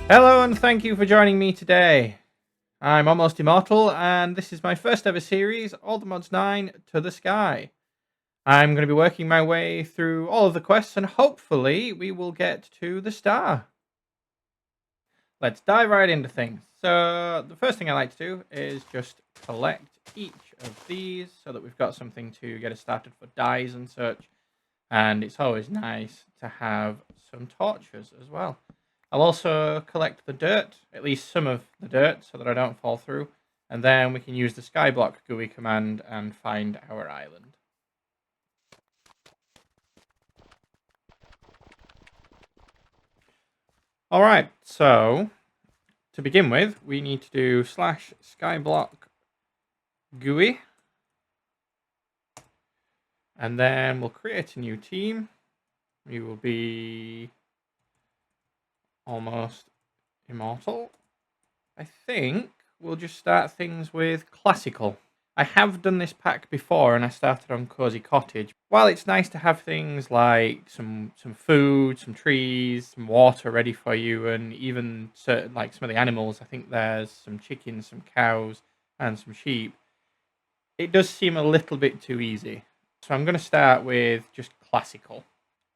Hello and thank you for joining me today. I'm Almost Immortal and this is my first ever series, All the Mods 9 to the Sky. I'm going to be working my way through all of the quests and hopefully we will get to the star. Let's dive right into things. So the first thing I like to do is just collect each of these so that we've got something to get us started for dyes and such. And it's always nice to have some torches as well. I'll also collect the dirt, at least some of the dirt, so that I don't fall through. And then we can use the skyblock GUI command and find our island. Alright, so to begin with, we need to do /skyblock GUI. And then we'll create a new team. We will be Almost Immortal. I think we'll just start things with classical. I have done this pack before and I started on Cozy Cottage. While it's nice to have things like some food, some trees, some water ready for you, and even certain like some of the animals, I think there's some chickens, some cows, and some sheep, it does seem a little bit too easy. So I'm going to start with just classical.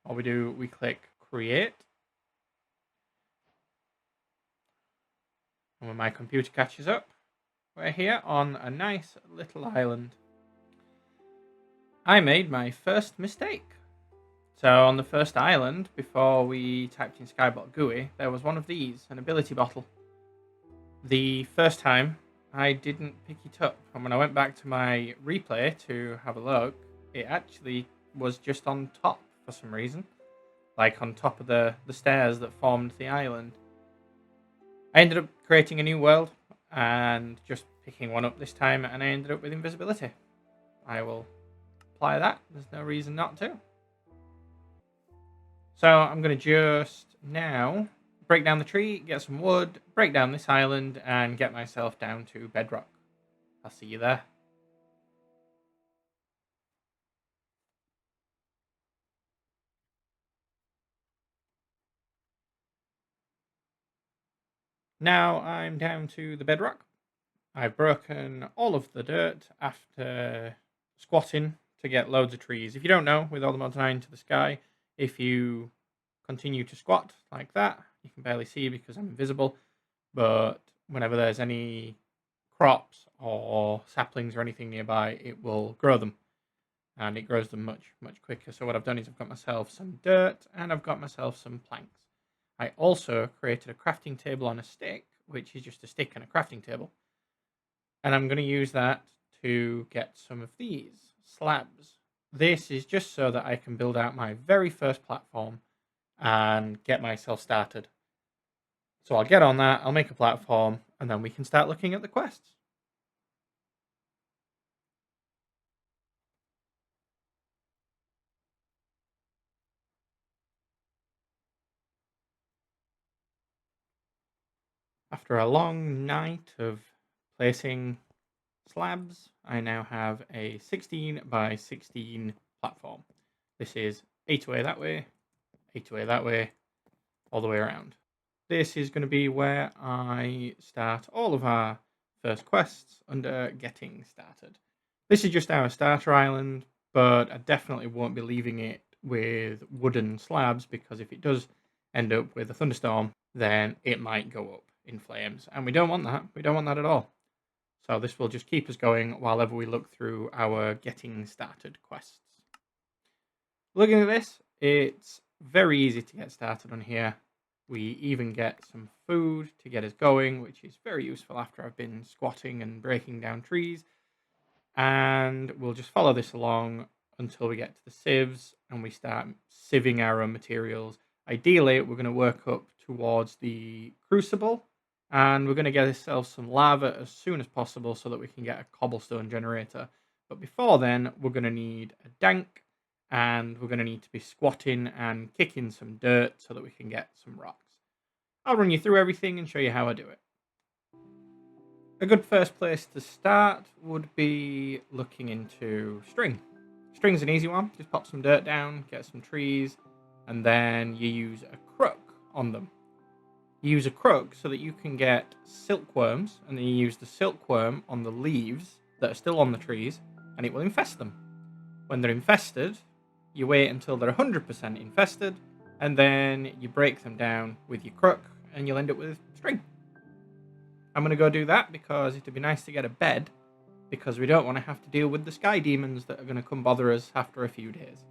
All we do, we click create. And when my computer catches up, we're here on a nice little island. I made my first mistake. So on the first island, before we typed in Skyblock GUI, there was one of these, an ability bottle. The first time, I didn't pick it up. And when I went back to my replay to have a look, it actually was just on top for some reason. Like on top of the stairs that formed the island. I ended up creating a new world and just picking one up this time, and I ended up with invisibility. I will apply that. There's no reason not to. So I'm going to just now break down the tree, get some wood, break down this island, and get myself down to bedrock. I'll see you there. Now I'm down to the bedrock. I've broken all of the dirt after squatting to get loads of trees. If you don't know, with all the mods 9 to the sky, if you continue to squat like that, you can barely see because I'm invisible, but whenever there's any crops or saplings or anything nearby, it will grow them, and it grows them much quicker. So what I've done is I've got myself some dirt and I've got myself some planks. I also created a crafting table on a stick, which is just a stick and a crafting table, and I'm going to use that to get some of these slabs. This is just so that I can build out my very first platform and get myself started. So I'll get on that, I'll make a platform, and then we can start looking at the quests. After a long night of placing slabs, I now have a 16 by 16 platform. This is 8 away that way, 8 away that way, all the way around. This is going to be where I start all of our first quests under getting started. This is just our starter island, but I definitely won't be leaving it with wooden slabs, because if it does end up with a thunderstorm, then it might go up in flames, and we don't want that. We don't want that at all. So this will just keep us going while ever we look through our getting started quests. Looking at this, it's very easy to get started on here. We even get some food to get us going, which is very useful after I've been squatting and breaking down trees. And we'll just follow this along until we get to the sieves and we start sieving our own materials. Ideally, we're going to work up towards the crucible, and we're going to get ourselves some lava as soon as possible so that we can get a cobblestone generator. But before then, we're going to need a dank, and we're going to need to be squatting and kicking some dirt so that we can get some rocks. I'll run you through everything and show you how I do it. A good first place to start would be looking into string. String's an easy one. Just pop some dirt down, get some trees, and then you use a crook on them. You use a crook so that you can get silkworms, and then you use the silkworm on the leaves that are still on the trees, and it will infest them. When they're infested, you wait until they're 100% infested, and then you break them down with your crook, and you'll end up with string. I'm going to go do that because it'd be nice to get a bed, because we don't want to have to deal with the sky demons that are going to come bother us after a few days.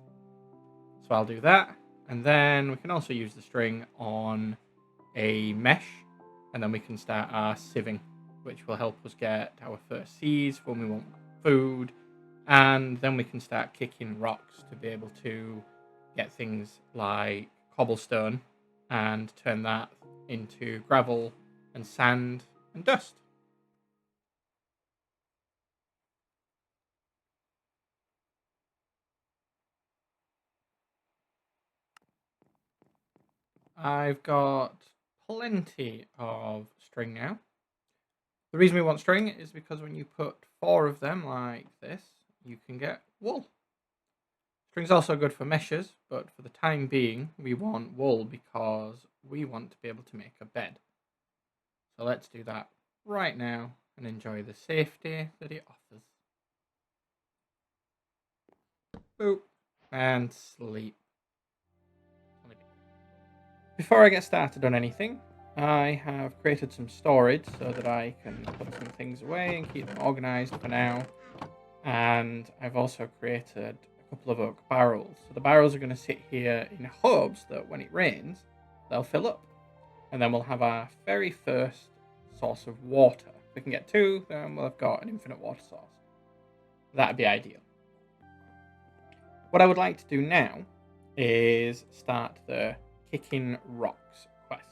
So I'll do that, and then we can also use the string on a mesh, and then we can start our sieving, which will help us get our first seeds when we want food, and then we can start kicking rocks to be able to get things like cobblestone and turn that into gravel and sand and dust. I've got plenty of string now. The reason we want string is because when you put 4 of them like this, you can get wool. String's also good for meshes, but for the time being, we want wool because we want to be able to make a bed. So let's do that right now and enjoy the safety that it offers. Boop. And sleep. Before I get started on anything, I have created some storage so that I can put some things away and keep them organized for now. And I've also created a couple of oak barrels. So the barrels are going to sit here in hopes that when it rains, they'll fill up. And then we'll have our very first source of water. If we can get 2, then we'll have got an infinite water source. That'd be ideal. What I would like to do now is start the Kicking Rocks quest.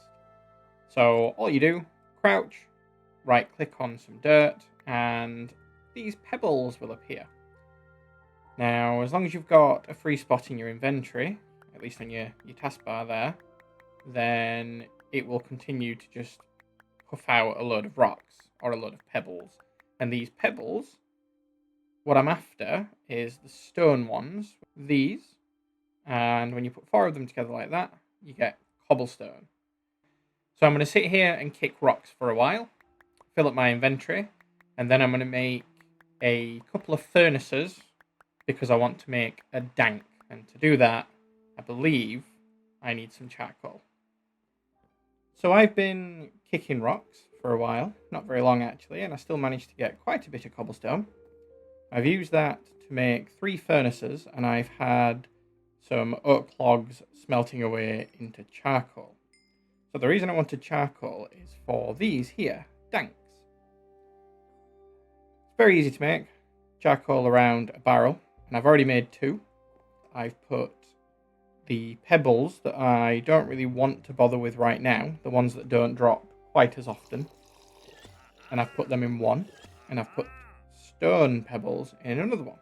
So all you do, crouch, right click on some dirt, and these pebbles will appear. Now, as long as you've got a free spot in your inventory, at least on your taskbar there, then it will continue to just puff out a load of rocks or a load of pebbles. And these pebbles, what I'm after is the stone ones, these, and when you put 4 of them together like that, you get cobblestone. So I'm going to sit here and kick rocks for a while, fill up my inventory, and then I'm going to make a couple of furnaces because I want to make a dank. And to do that, I believe I need some charcoal. So I've been kicking rocks for a while, not very long actually, and I still managed to get quite a bit of cobblestone. I've used that to make 3 furnaces, and I've had some oak logs smelting away into charcoal. So the reason I wanted charcoal is for these here, danks. It's very easy to make charcoal around a barrel, and I've already made 2. I've put the pebbles that I don't really want to bother with right now, the ones that don't drop quite as often, and I've put them in one, and I've put stone pebbles in another one.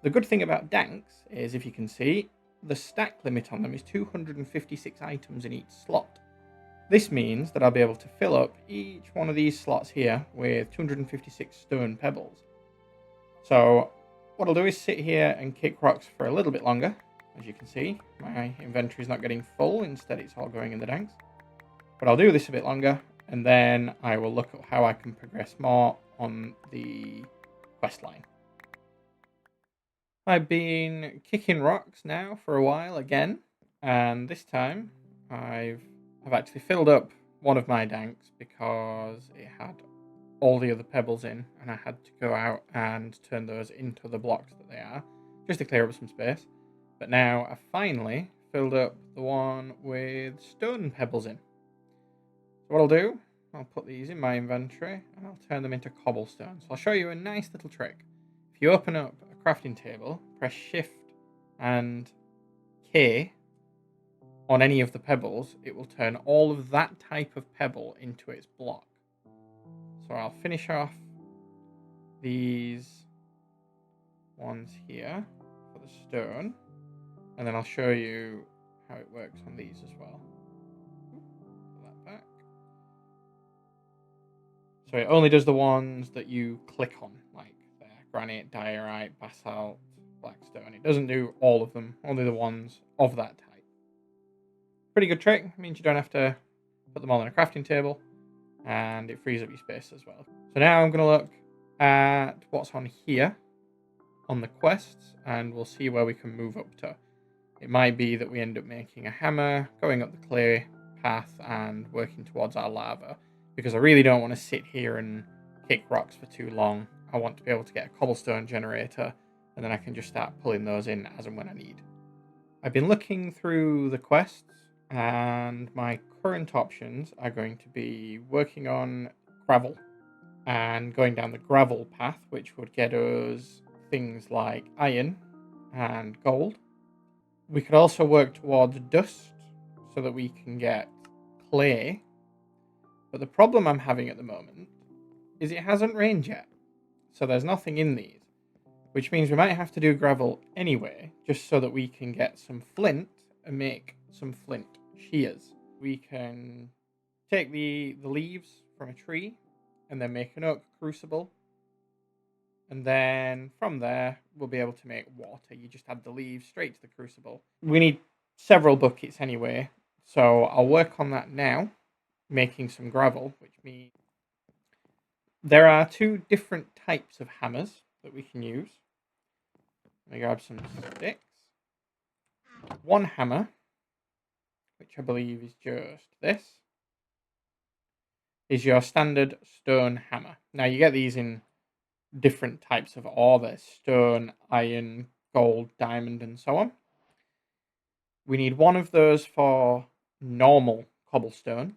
The good thing about danks is, if you can see, the stack limit on them is 256 items in each slot. This means that I'll be able to fill up each one of these slots here with 256 stone pebbles. So what I'll do is sit here and kick rocks for a little bit longer. As you can see, my inventory is not getting full, instead it's all going in the danks. But I'll do this a bit longer, and then I will look at how I can progress more on the quest line. I've been kicking rocks now for a while again, and this time I've actually filled up one of my danks because it had all the other pebbles in, and I had to go out and turn those into the blocks that they are, just to clear up some space. But now I've finally filled up the one with stone pebbles in. So what I'll do, I'll put these in my inventory and I'll turn them into cobblestone. So I'll show you a nice little trick. If you open up a crafting table, press Shift and K on any of the pebbles, it will turn all of that type of pebble into its block. So I'll finish off these ones here for the stone, and then I'll show you how it works on these as well. Put that back. So it only does the ones that you click on, like granite, diorite, basalt, blackstone. It doesn't do all of them, only the ones of that type. Pretty good trick. It means you don't have to put them all on a crafting table, and it frees up your space as well. So now I'm going to look at what's on here on the quests, and we'll see where we can move up to. It might be that we end up making a hammer, going up the clay path and working towards our lava, because I really don't want to sit here and kick rocks for too long. I want to be able to get a cobblestone generator, and then I can just start pulling those in as and when I need. I've been looking through the quests, and my current options are going to be working on gravel and going down the gravel path, which would get us things like iron and gold. We could also work towards dust so that we can get clay. But the problem I'm having at the moment is it hasn't rained yet. So there's nothing in these, which means we might have to do gravel anyway, just so that we can get some flint and make some flint shears. We can take the leaves from a tree and then make an oak crucible. And then from there, we'll be able to make water. You just add the leaves straight to the crucible. We need several buckets anyway, so I'll work on that now, making some gravel, which means there are two different types of hammers that we can use. Let me grab some sticks. One hammer, which I believe is just this, is your standard stone hammer. Now you get these in different types of ore. There's stone, iron, gold, diamond, and so on. We need one of those for normal cobblestone,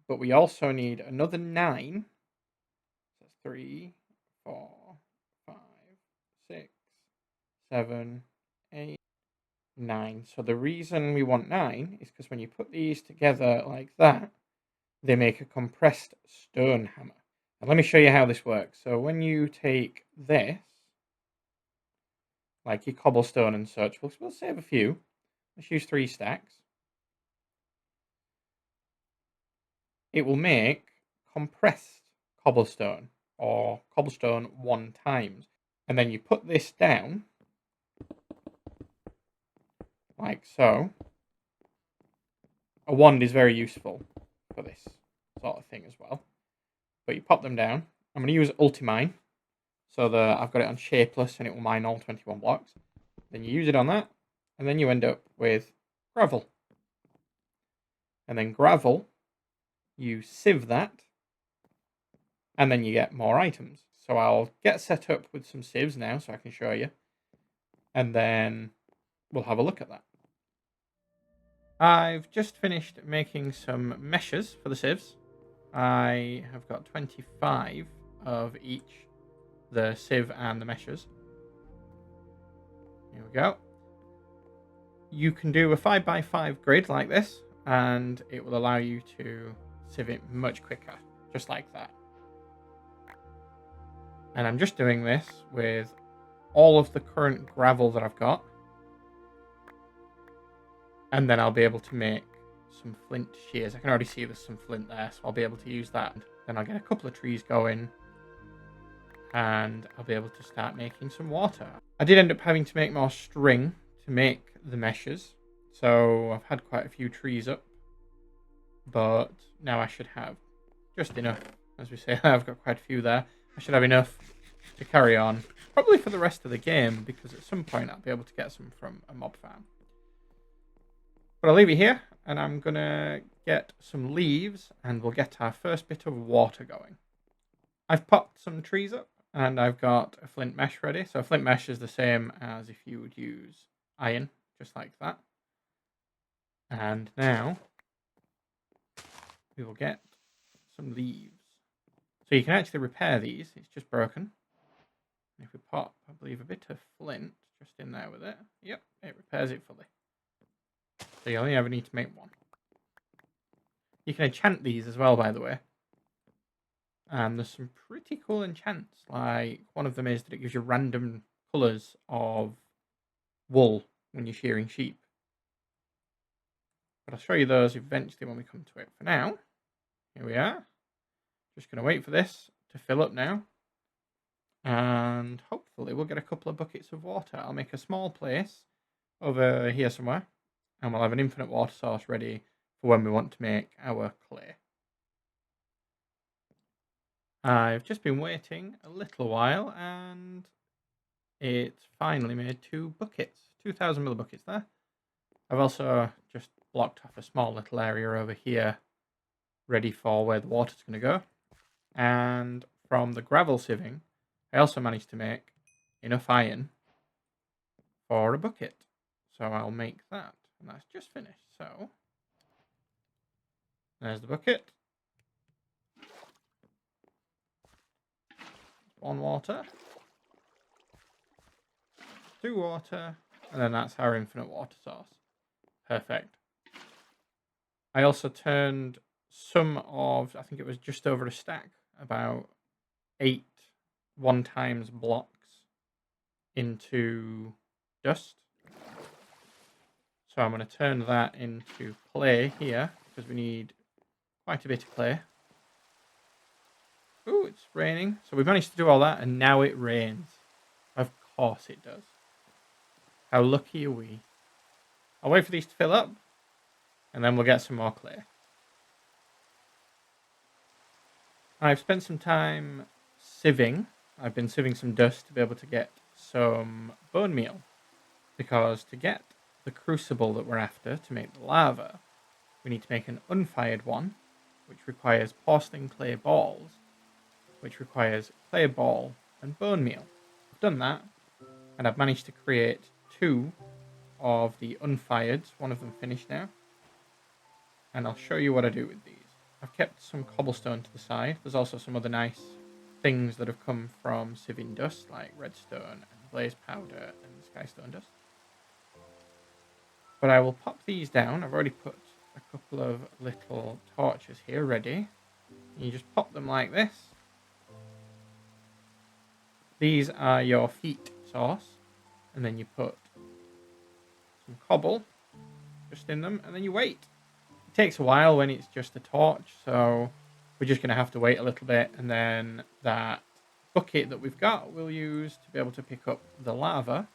but we also need another 9. That's 3, 4, 5, 6, 7, 8, 9. So the reason we want 9 is because when you put these together like that, they make a compressed stone hammer. And let me show you how this works. So when you take this, like your cobblestone and such, we'll save a few. Let's use 3 stacks. It will make compressed cobblestone, or cobblestone 1 times. And then you put this down, like so. A wand is very useful for this sort of thing as well. But you pop them down. I'm going to use Ultimine, so that I've got it on shapeless and it will mine all 21 blocks. Then you use it on that, and then you end up with gravel. And then gravel, you sieve that, and then you get more items. So I'll get set up with some sieves now so I can show you, and then we'll have a look at that. I've just finished making some meshes for the sieves. I have got 25 of each, the sieve and the meshes. Here we go. You can do a 5x5 grid like this, and it will allow you to sieve it much quicker, just like that. And I'm just doing this with all of the current gravel that I've got, and then I'll be able to make some flint shears. I can already see there's some flint there, so I'll be able to use that. Then I'll get a couple of trees going, and I'll be able to start making some water. I did end up having to make more string to make the meshes, so I've had quite a few trees up, but now I should have just enough. As we say, I've got quite a few there. I should have enough to carry on, probably for the rest of the game, because at some point I'll be able to get some from a mob farm. But I'll leave it here, and I'm going to get some leaves, and we'll get our first bit of water going. I've popped some trees up, and I've got a flint mesh ready. So a flint mesh is the same as if you would use iron, just like that. And now we will get some leaves. So you can actually repair these. It's just broken. If we pop, I believe, a bit of flint just in there with it. Yep, it repairs it fully. So you only ever need to make one. You can enchant these as well, by the way. And there's some pretty cool enchants. Like, one of them is that it gives you random colours of wool when you're shearing sheep. But I'll show you those eventually when we come to it. For now, here we are. Just going to wait for this to fill up now. And hopefully we'll get a couple of buckets of water. I'll make a small place over here somewhere, and we'll have an infinite water source ready for when we want to make our clay. I've just been waiting a little while and it's finally made 2 buckets, 2000 ml buckets there. I've also just blocked off a small little area over here ready for where the water's going to go. And from the gravel sieving, I also managed to make enough iron for a bucket. So I'll make that, and that's just finished. So there's the bucket. 1 water, 2 water, and then that's our infinite water source. Perfect. I also turned some of, I think it was just over a stack, about 8 1x blocks into dust. So I'm going to turn that into clay here because we need quite a bit of clay. Ooh, it's raining. So we've managed to do all that and now it rains. Of course it does. How lucky are we? I'll wait for these to fill up and then we'll get some more clay. I've spent some time sieving. I've been sieving some dust to be able to get some bone meal. Because to get the crucible that we're after to make the lava, we need to make an unfired one, which requires porcelain clay balls, which requires clay ball and bone meal. I've done that, and I've managed to create 2 of the unfireds, one of them finished now, and I'll show you what I do with these. I've kept some cobblestone to the side. There's also some other nice things that have come from sieving dust, like redstone and blaze powder and skystone dust. But I will pop these down. I've already put a couple of little torches here ready. You just pop them like this. These are your feet source. And then you put some cobble just in them. And then you wait. It takes a while when it's just a torch. So we're just going to have to wait a little bit. And then that bucket that we've got we'll use to be able to pick up the lava.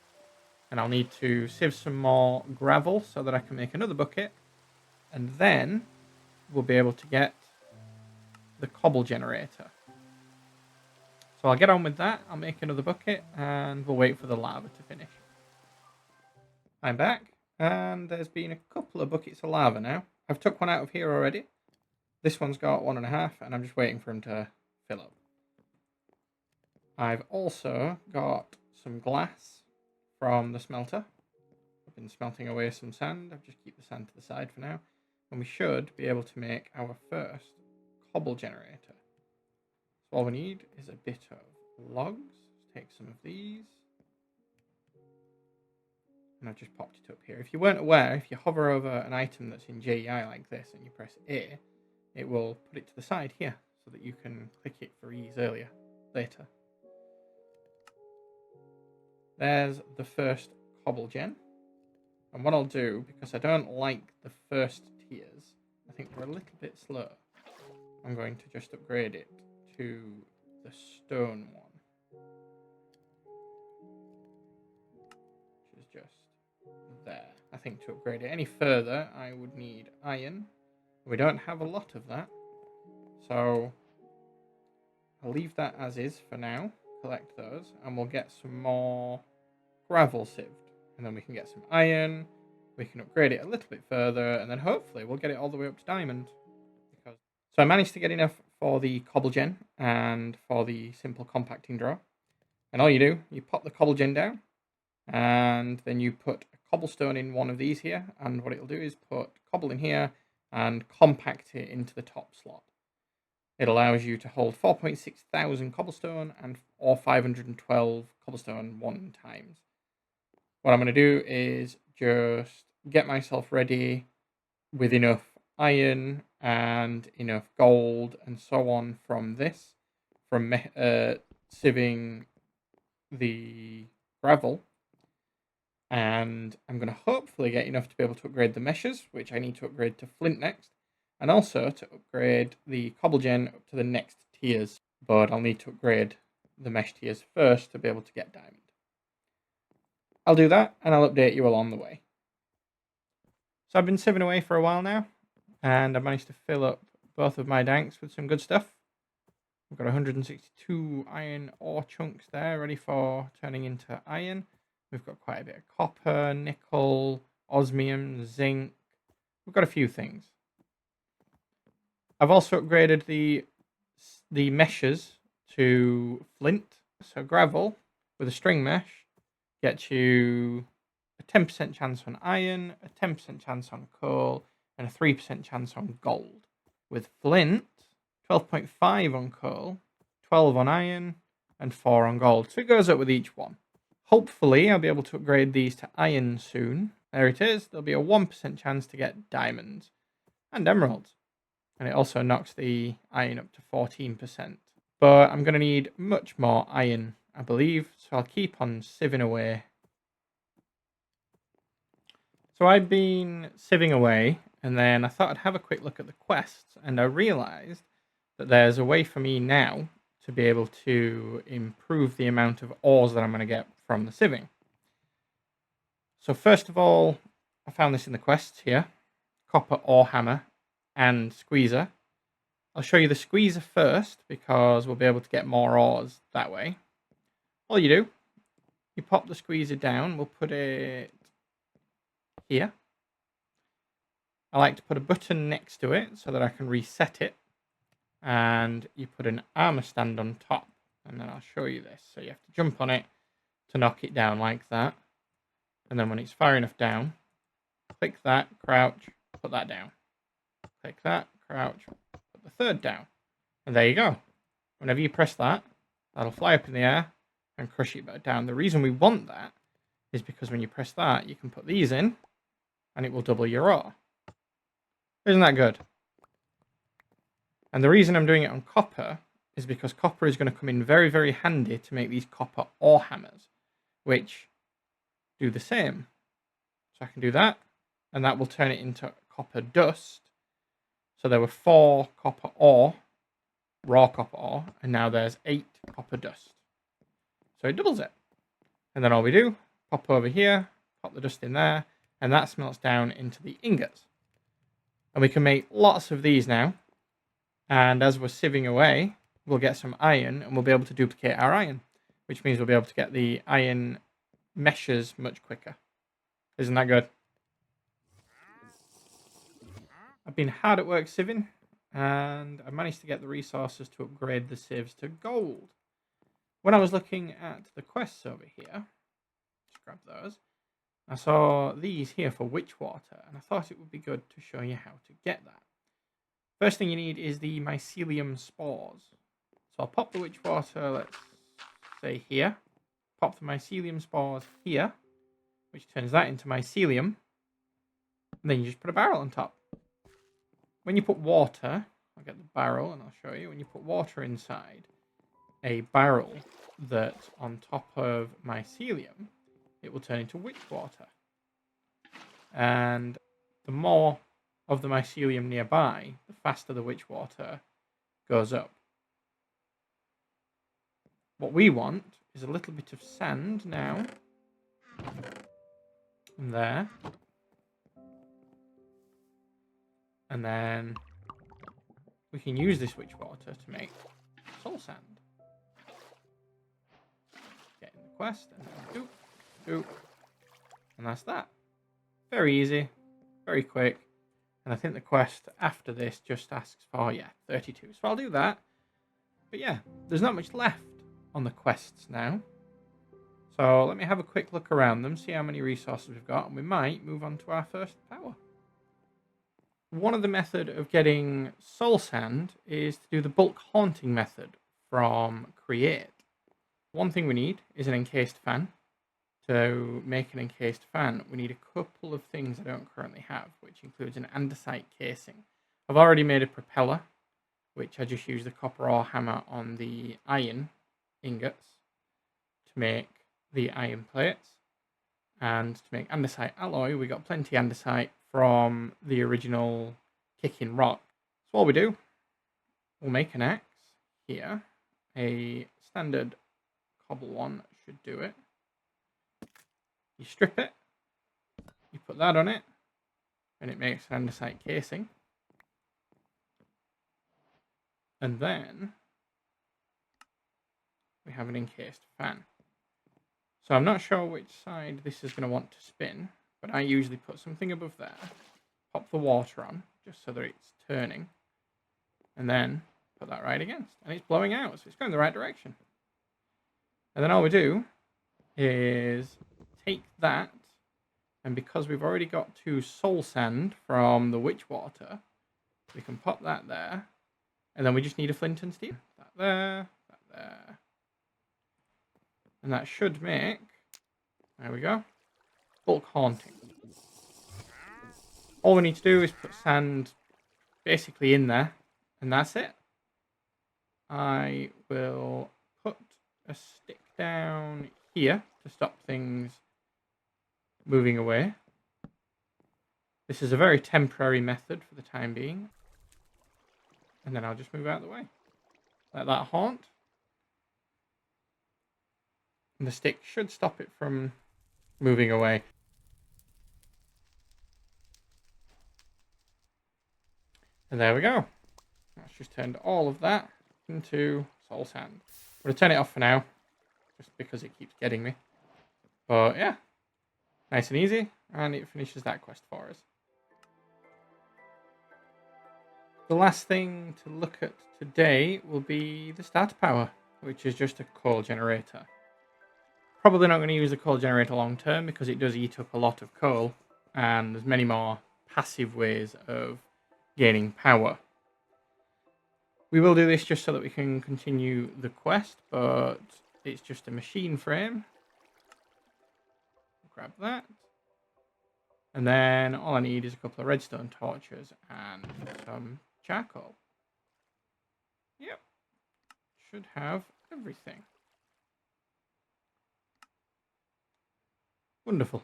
And I'll need to sieve some more gravel so that I can make another bucket. And then we'll be able to get the cobble generator. So I'll get on with that. I'll make another bucket and we'll wait for the lava to finish. I'm back and there's been a couple of buckets of lava now. I've took one out of here already. This one's got 1.5 and I'm just waiting for him to fill up. I've also got some glass from the smelter. I've been smelting away some sand. I'll just keep the sand to the side for now. And we should be able to make our first cobble generator. So all we need is a bit of logs. Let's take some of these. And I've just popped it up here. If you weren't aware, if you hover over an item that's in JEI like this and you press A, it will put it to the side here so that you can click it for ease later. There's the first cobble gen. And what I'll do, because I don't like the first tiers, I think we're a little bit slow. I'm going to just upgrade it to the stone one. Which is just there. I think to upgrade it any further, I would need iron. We don't have a lot of that. So I'll leave that as is for now. Collect those. And we'll get some more gravel sieved. And then we can get some iron. We can upgrade it a little bit further. And then hopefully we'll get it all the way up to diamond. So I managed to get enough for the cobble gen and for the simple compacting drawer. And all you do, you pop the cobble gen down. And then you put a cobblestone in one of these here. And what it'll do is put cobble in here and compact it into the top slot. It allows you to hold 4.6 thousand cobblestone or 512 cobblestone 1 times. What I'm going to do is just get myself ready with enough iron and enough gold and so on from sieving the gravel. And I'm going to hopefully get enough to be able to upgrade the meshes, which I need to upgrade to flint next. And also to upgrade the cobble gen up to the next tiers. But I'll need to upgrade the mesh tiers first to be able to get diamond. I'll do that and I'll update you along the way. So I've been sieving away for a while now. And I managed to fill up both of my danks with some good stuff. We've got 162 iron ore chunks there, ready for turning into iron. We've got quite a bit of copper, nickel, osmium, zinc. We've got a few things. I've also upgraded the meshes to flint. So gravel with a string mesh gets you a 10% chance on iron, a 10% chance on coal, and a 3% chance on gold. With flint, 12.5 on coal, 12 on iron, and 4 on gold. So it goes up with each one. Hopefully, I'll be able to upgrade these to iron soon. There it is. There'll be a 1% chance to get diamonds and emeralds. And it also knocks the iron up to 14%. But I'm going to need much more iron, I believe. So I'll keep on sieving away. So I've been sieving away, and then I thought I'd have a quick look at the quests, and I realised that there's a way for me now to be able to improve the amount of ores that I'm going to get from the sieving. So first of all, I found this in the quests here. Copper ore hammer and squeezer. I'll show you the squeezer first because we'll be able to get more ores that way. All you do, you pop the squeezer down. We'll put it here. I like to put a button next to it so that I can reset it. And you put an armor stand on top. And then I'll show you this. So you have to jump on it to knock it down like that. And then when it's far enough down, click that, crouch, put that down. Click that, crouch, put the third down. And there you go. Whenever you press that, that'll fly up in the air and crush it back down. The reason we want that is because when you press that, you can put these in and it will double your ore. Isn't that good? And the reason I'm doing it on copper is because copper is going to come in very, very handy to make these copper ore hammers, which do the same. So I can do that, and that will turn it into copper dust. So there were 4 copper ore, raw copper ore, and now there's 8 copper dust. So it doubles it. And then all we do, pop over here, pop the dust in there, and that smelts down into the ingots. And we can make lots of these now. And as we're sieving away, we'll get some iron, and we'll be able to duplicate our iron, which means we'll be able to get the iron meshes much quicker. Isn't that good? I've been hard at work sieving, and I managed to get the resources to upgrade the sieves to gold. When I was looking at the quests over here, just grab those, I saw these here for witch water, and I thought it would be good to show you how to get that. First thing you need is the mycelium spores. So I'll pop the witch water, let's say here, pop the mycelium spores here, which turns that into mycelium, and then you just put a barrel on top. When you put water, I'll get the barrel and I'll show you, when you put water inside a barrel that's on top of mycelium, it will turn into witch water. And the more of the mycelium nearby, the faster the witch water goes up. What we want is a little bit of sand now. And there. And then we can use this witch water to make soul sand. Get in the quest and then doop. And that's that. Very easy, very quick. And I think the quest after this just asks for, 32. So I'll do that. But yeah, there's not much left on the quests now. So let me have a quick look around them, see how many resources we've got, and we might move on to our first power. One of the method of getting soul sand is to do the bulk haunting method from create. One thing we need is an encased fan. To make an encased fan, we need a couple of things I don't currently have, which includes an andesite casing. I've already made a propeller, which I just use the copper ore hammer on the iron ingots to make the iron plates. And to make andesite alloy, we got plenty of andesite from the original kicking rock. So what we do, we'll make an axe here. A standard cobble one should do it. You strip it, you put that on it, and it makes an andesite casing. And then we have an encased fan. So I'm not sure which side this is going to want to spin, but I usually put something above there, pop the water on, just so that it's turning, and then put that right against. And it's blowing out, so it's going the right direction. And then all we do is take that, and because we've already got 2 soul sand from the witch water, we can pop that there, and then we just need a flint and steel. That there, that there. And that should make, there we go, bulk haunting. All we need to do is put sand basically in there, and that's it. I will put a stick down here to stop things moving away. This is a very temporary method for the time being. And then I'll just move out of the way. Let that haunt. And the stick should stop it from moving away. And there we go. That's just turned all of that into soul sand. I'm going to turn it off for now, just because it keeps getting me. But yeah, nice and easy, and it finishes that quest for us. The last thing to look at today will be the starter power, which is just a coal generator. Probably not going to use the coal generator long term because it does eat up a lot of coal, and there's many more passive ways of gaining power. We will do this just so that we can continue the quest, but it's just a machine frame. Grab that. And then all I need is a couple of redstone torches and some charcoal. Yep. Should have everything. Wonderful.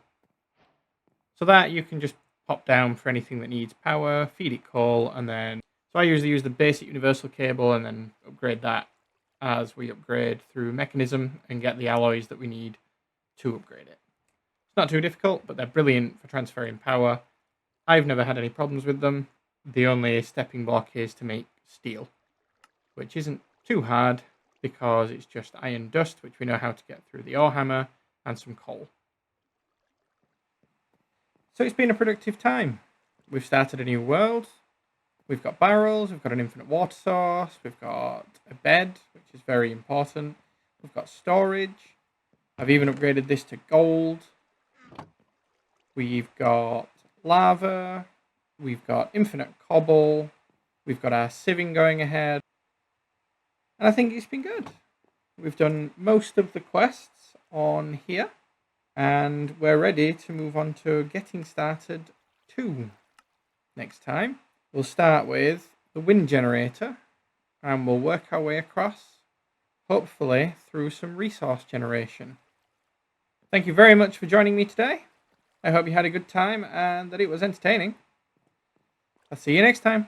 So that you can just pop down for anything that needs power, feed it coal, and then... So I usually use the basic universal cable and then upgrade that as we upgrade through mechanism and get the alloys that we need to upgrade it. It's not too difficult, but they're brilliant for transferring power. I've never had any problems with them. The only stepping block is to make steel, which isn't too hard because it's just iron dust, which we know how to get through the ore hammer, and some coal. So it's been a productive time. We've started a new world. We've got barrels, we've got an infinite water source, we've got a bed, which is very important. We've got storage. I've even upgraded this to gold. We've got lava. We've got infinite cobble. We've got our sieving going ahead. And I think it's been good. We've done most of the quests on here. And we're ready to move on to getting started 2. Next time, we'll start with the wind generator. And we'll work our way across, hopefully through some resource generation. Thank you very much for joining me today. I hope you had a good time and that it was entertaining. I'll see you next time.